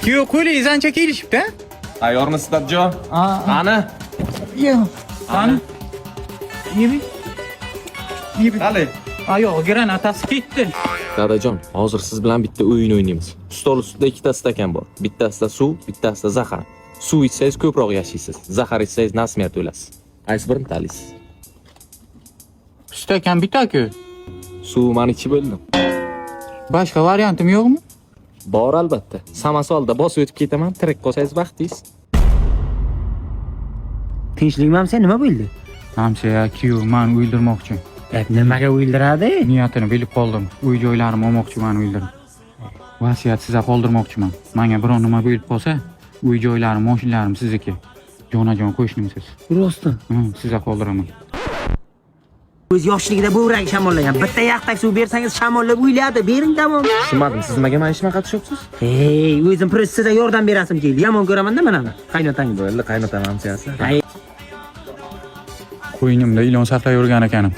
Kuyov qo'lingiz ancha kelishibdi-a? Tayyormisiz Dadjon? Qani? Yo'q. Qani? Yebi. Qani? Ayoq granatasi ketdi. Dadajon, hozir siz bilan bitta o'yin o'ynaymiz. Stol ustida ikkita stakan bor. Bittasida suv, bittasida zahar. Suv ichsangiz ko'proq yashaysiz. Zahar ichsangiz nasmiyat o'lasiz. Qaysi birini tanlaysiz? Stakan bitta-ku. Suv mani ichib bo'ldim. Boshqa variantim yo'qmi? Bor albatta. Samasolda bosib o'tib ketaman, tirik qolsangiz vaqtingiz. Tinchlikmanmi, sen nima bo'ldi? Hamsa kuyov meni o'ldirmoqchi. Nimaga o'ldiradi? Niyatini bilib qoldim. Uy-joylarimni olmoqchi meni o'ldirib. Vasiyat sizga qoldirmoqchiman. Menga biron nima bo'lib qolsa, uy-joylarim, mashinalarim sizniki. Jonajon qo'shnimsiz. Rostmi? Sizga qoldiraman. O'z yoshligida bo'rak shamollagan. Bitta yaxtak suv bersangiz shamollab o'yladi. Bering tamom. Tushunmadim, siz nimaga mana ishga qatishyapsiz? Hey, o'zim pressida yordam berasim keldi. Yomon ko'raman-da manani. Qaynotang. Bo'ldi, qaynotam hamchasi. Qo'ynimda ilon saqlay yurgan ekanim.